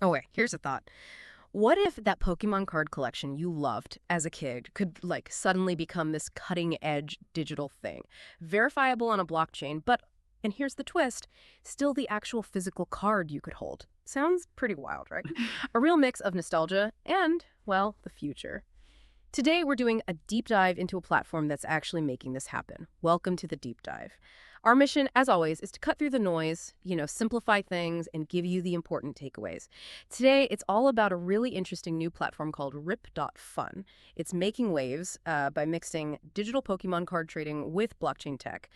Oh, wait, here's a thought. What if that Pokemon card collection you loved as a kid could, like, suddenly become this cutting-edge digital thing? Verifiable on a blockchain, but, and here's the twist, still the actual physical card you could hold. Sounds pretty wild, right? A real mix of nostalgia and, well, the future. Today, we're doing a deep dive into a platform that's actually making this happen. Welcome to the deep dive. Our mission, as always, is to cut through the noise, simplify things, and give you the important takeaways. Today, it's all about a really interesting new platform called Rip.fun. It's making waves by mixing digital Pokemon card trading with blockchain tech.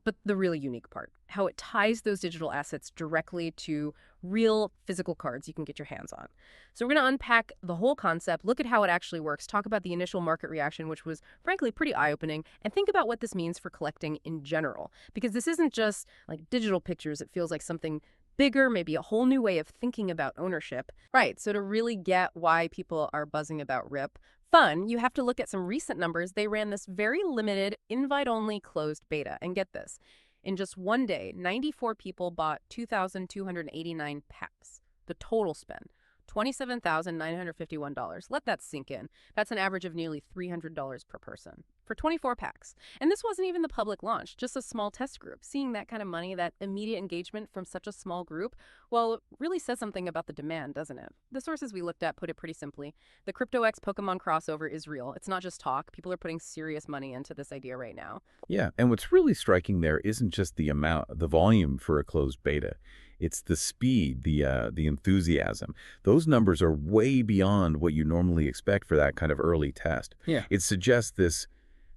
But the really unique part, how it ties those digital assets directly to real physical cards you can get your hands on. So we're going to unpack the whole concept, look at how it actually works, talk about the initial market reaction, which was frankly pretty eye-opening, and think about what this means for collecting in general. Because this isn't just like digital pictures, it feels like something bigger, maybe a whole new way of thinking about ownership. Right, so to really get why people are buzzing about Rip, fun, you have to look at some recent numbers. They ran this very limited, invite-only closed beta. And get this, in just one day, 94 people bought 2,289 packs. The total spend, $27,951. Let that sink in. That's an average of nearly $300 per person for 24 packs. And this wasn't even the public launch, just a small test group. Seeing that kind of money, that immediate engagement from such a small group, well, it really says something about the demand, doesn't it? The sources we looked at put it pretty simply. The Crypto X Pokemon crossover is real. It's not just talk. People are putting serious money into this idea right now. Yeah, and what's really striking there isn't just the amount, the volume for a closed beta. It's the speed, the enthusiasm. Those numbers are way beyond what you normally expect for that kind of early test. Yeah. It suggests this,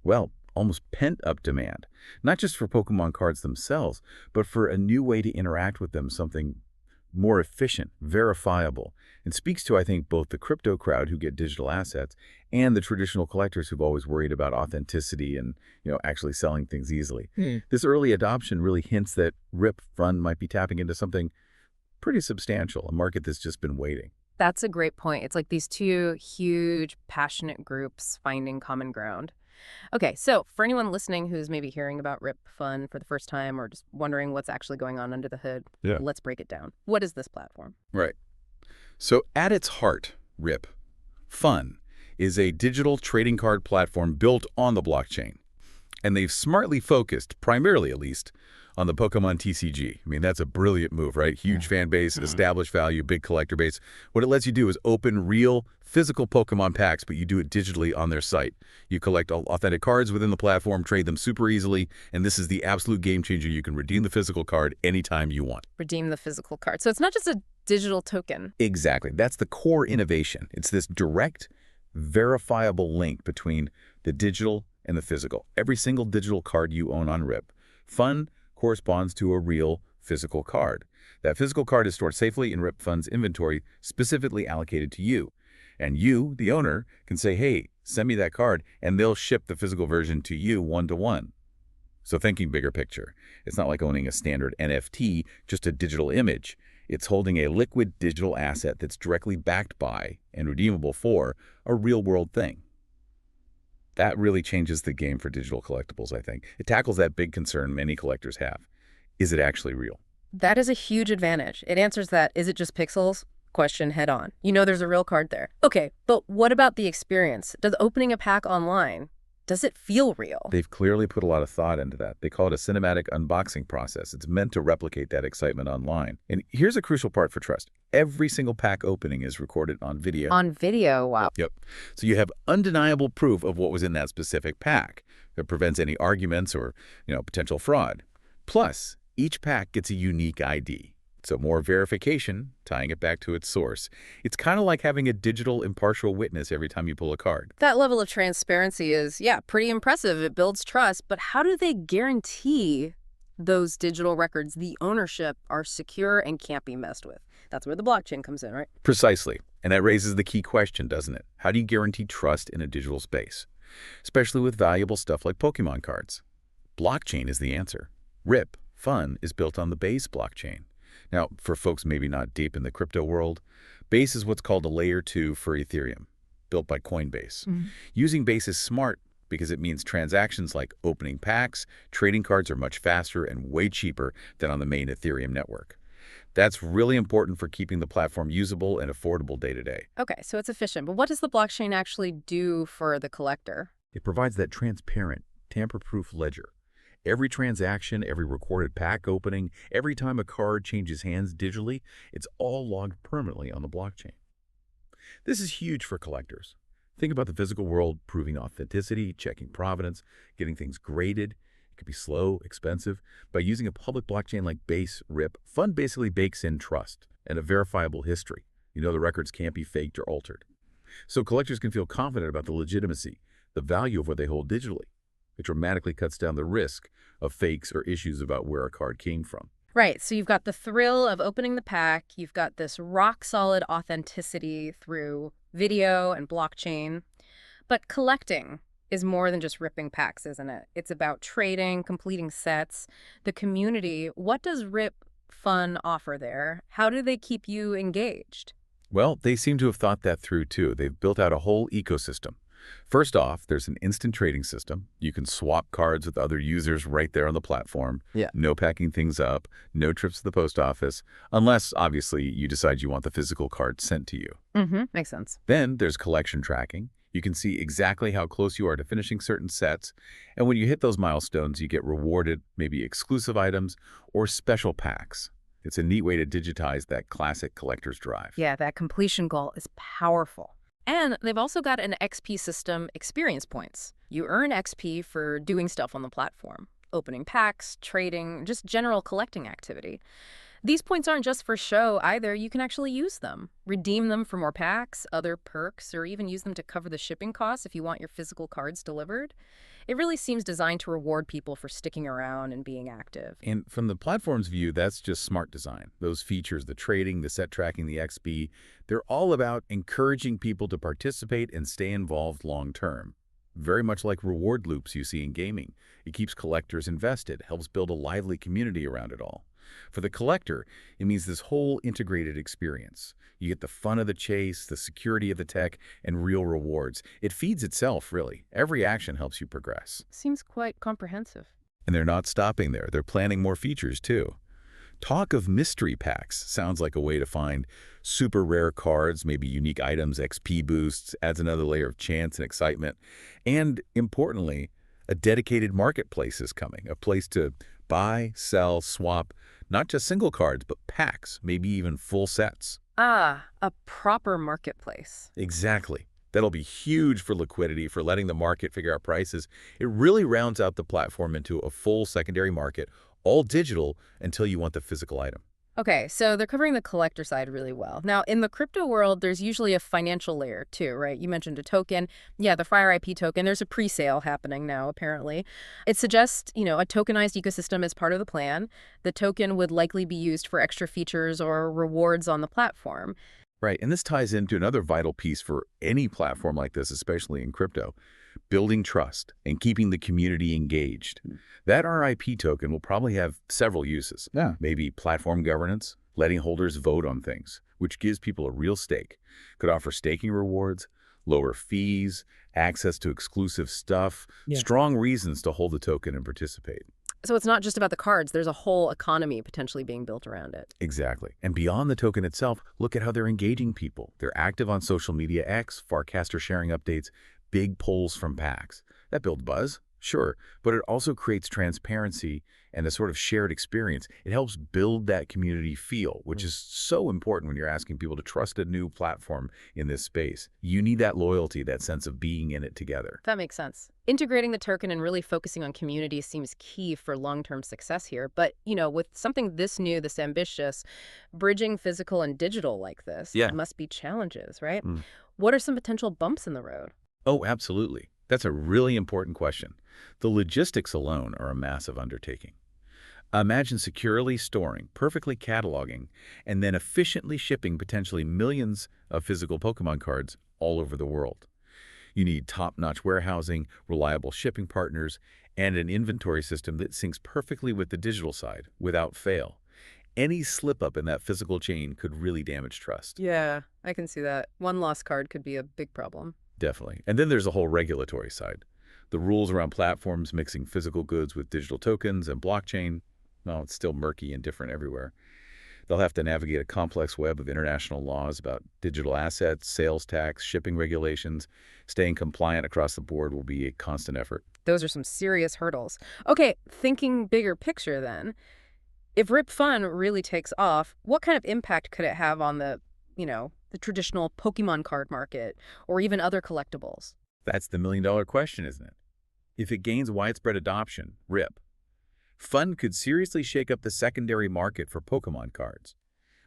well, almost pent-up demand, not just for Pokemon cards themselves, but for a new way to interact with them, something more efficient, verifiable, and speaks to, I think, both the crypto crowd who get digital assets and the traditional collectors who've always worried about authenticity and, actually selling things easily. This early adoption really hints that Rip Fund might be tapping into something pretty substantial, a market that's just been waiting. That's a great point. It's like these two huge, passionate groups finding common ground. Okay, so for anyone listening who's maybe hearing about Rip Fun for the first time or just wondering what's actually going on under the hood, Yeah. let's break it down. What is this platform? Right. So at its heart, Rip Fun is a digital trading card platform built on the blockchain. And they've smartly focused, primarily at least, on the Pokémon TCG. I mean, that's a brilliant move, right? Huge fan base, established value, big collector base. What it lets you do is open real physical Pokémon packs, but you do it digitally on their site. You collect authentic cards within the platform, trade them super easily, and this is the absolute game changer. You can redeem the physical card anytime you want. Redeem the physical card. So it's not just a digital token. Exactly. That's the core innovation. It's this direct, verifiable link between the digital and the physical. Every single digital card you own on Rip Fun corresponds to a real physical card. That physical card is stored safely in Rip Fund's inventory, specifically allocated to you. And you, the owner, can say, hey, send me that card, and they'll ship the physical version to you one-to-one. So thinking bigger picture, it's not like owning a standard NFT, just a digital image. It's holding a liquid digital asset that's directly backed by and redeemable for a real-world thing. That really changes the game for digital collectibles, I think. It tackles that big concern many collectors have. Is it actually real? That is a huge advantage. It answers that, is it just pixels? Question head on. You know there's a real card there. Okay, but what about the experience? Does opening a pack online, does it feel real? They've clearly put a lot of thought into that. They call it a cinematic unboxing process. It's meant to replicate that excitement online. And here's a crucial part for trust. Every single pack opening is recorded on video. On video, wow. Yep. So you have undeniable proof of what was in that specific pack. That prevents any arguments or, potential fraud. Plus, each pack gets a unique ID. So more verification, tying it back to its source. It's kind of like having a digital impartial witness every time you pull a card. That level of transparency is, pretty impressive. It builds trust. But how do they guarantee those digital records, the ownership, are secure and can't be messed with? That's where the blockchain comes in, right? Precisely. And that raises the key question, doesn't it? How do you guarantee trust in a digital space? Especially with valuable stuff like Pokemon cards. Blockchain is the answer. Rip Fun is built on the Base blockchain. Now, for folks maybe not deep in the crypto world, Base is what's called a layer 2 for Ethereum, built by Coinbase. Using Base is smart because it means transactions like opening packs, trading cards are much faster and way cheaper than on the main Ethereum network. That's really important for keeping the platform usable and affordable day to day. Okay, so it's efficient, but what does the blockchain actually do for the collector? It provides that transparent, tamper-proof ledger. Every transaction, every recorded pack opening, every time a card changes hands digitally, it's all logged permanently on the blockchain. This is huge for collectors. Think about the physical world, proving authenticity, checking provenance, getting things graded. It could be slow, expensive. By using a public blockchain like Base, Rip.fun basically bakes in trust and a verifiable history. You know the records can't be faked or altered. So collectors can feel confident about the legitimacy, the value of what they hold digitally. It dramatically cuts down the risk of fakes or issues about where a card came from. Right, so you've got the thrill of opening the pack, you've got this rock-solid authenticity through video and blockchain, but collecting is more than just ripping packs, isn't it? It's about trading, completing sets, the community. What does Rip Fun offer there? How do they keep you engaged? Well, they seem to have thought that through too. They've built out a whole ecosystem. First off, there's an instant trading system. You can swap cards with other users right there on the platform. Yeah. No packing things up, no trips to the post office, unless, obviously, you decide you want the physical card sent to you. Makes sense. Then there's collection tracking. You can see exactly how close you are to finishing certain sets, and when you hit those milestones, you get rewarded, maybe exclusive items or special packs. It's a neat way to digitize that classic collector's drive. Yeah, that completion goal is powerful. And they've also got an XP system, experience points. You earn XP for doing stuff on the platform, opening packs, trading, just general collecting activity. These points aren't just for show either. You can actually use them, redeem them for more packs, other perks, or even use them to cover the shipping costs if you want your physical cards delivered. It really seems designed to reward people for sticking around and being active. And from the platform's view, that's just smart design. Those features, the trading, the set tracking, the XP, they're all about encouraging people to participate and stay involved long term. Very much like reward loops you see in gaming. It keeps collectors invested, helps build a lively community around it all. For the collector, it means this whole integrated experience. You get the fun of the chase, the security of the tech, and real rewards. It feeds itself, really. Every action helps you progress. Seems quite comprehensive. And they're not stopping there. They're planning more features, too. Talk of mystery packs sounds like a way to find super rare cards, maybe unique items, XP boosts, adds another layer of chance and excitement. And importantly, a dedicated marketplace is coming, a place to buy, sell, swap, not just single cards, but packs, maybe even full sets. Ah, a proper marketplace. Exactly. That'll be huge for liquidity, for letting the market figure out prices. It really rounds out the platform into a full secondary market, all digital until you want the physical item. Okay, so they're covering the collector side really well. Now, in the crypto world, there's usually a financial layer too, right? You mentioned a token. Yeah, the Fire IP token. There's a pre-sale happening now, apparently. It suggests, a tokenized ecosystem as part of the plan. The token would likely be used for extra features or rewards on the platform. Right, and this ties into another vital piece for any platform like this, especially in crypto, building trust and keeping the community engaged. That RIP token will probably have several uses. Yeah. Maybe platform governance, letting holders vote on things, which gives people a real stake. Could offer staking rewards, lower fees, access to exclusive stuff, strong reasons to hold the token and participate. So it's not just about the cards. There's a whole economy potentially being built around it. Exactly. And beyond the token itself, look at how they're engaging people. They're active on social media X, Farcaster sharing updates, big polls from packs. That builds buzz, sure, but it also creates transparency and a sort of shared experience. It helps build that community feel, which is so important when you're asking people to trust a new platform in this space. You need that loyalty, that sense of being in it together. That makes sense. Integrating the token and really focusing on community seems key for long-term success here. But, with something this new, this ambitious, bridging physical and digital like this, Yeah. must be challenges, right? What are some potential bumps in the road? Oh, absolutely. That's a really important question. The logistics alone are a massive undertaking. Imagine securely storing, perfectly cataloging, and then efficiently shipping potentially millions of physical Pokémon cards all over the world. You need top-notch warehousing, reliable shipping partners, and an inventory system that syncs perfectly with the digital side without fail. Any slip-up in that physical chain could really damage trust. Yeah, I can see that. One lost card could be a big problem. Definitely. And then there's a whole regulatory side. The rules around platforms mixing physical goods with digital tokens and blockchain, well, it's still murky and different everywhere. They'll have to navigate a complex web of international laws about digital assets, sales tax, shipping regulations. Staying compliant across the board will be a constant effort. Those are some serious hurdles. Okay, thinking bigger picture then, if Rip.fun really takes off, what kind of impact could it have on the traditional Pokemon card market or even other collectibles? That's the million-dollar question, isn't it? If it gains widespread adoption, RIP, Fun could seriously shake up the secondary market for Pokemon cards.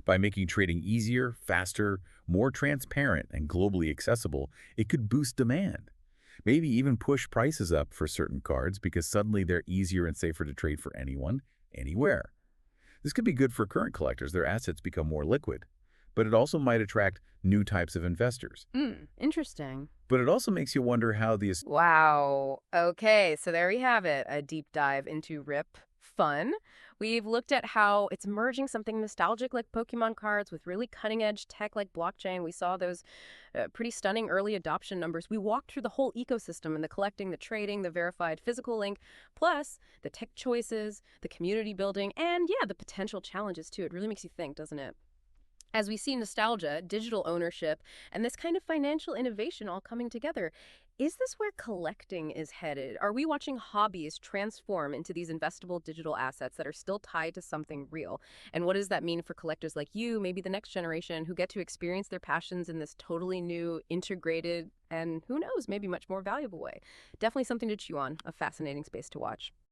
By making trading easier, faster, more transparent, and globally accessible, it could boost demand. Maybe even push prices up for certain cards because suddenly they're easier and safer to trade for anyone, anywhere. This could be good for current collectors. Their assets become more liquid. But it also might attract new types of investors. Interesting. But it also makes you wonder how the Wow. Okay, so there we have it, a deep dive into Rip Fun. We've looked at how it's merging something nostalgic like Pokemon cards with really cutting-edge tech like blockchain. We saw those pretty stunning early adoption numbers. We walked through the whole ecosystem and the collecting, the trading, the verified physical link, plus the tech choices, the community building, and yeah, the potential challenges too. It really makes you think, doesn't it? As we see nostalgia, digital ownership, and this kind of financial innovation all coming together, is this where collecting is headed? Are we watching hobbies transform into these investable digital assets that are still tied to something real? And what does that mean for collectors like you, maybe the next generation, who get to experience their passions in this totally new, integrated, and who knows, maybe much more valuable way? Definitely something to chew on, a fascinating space to watch.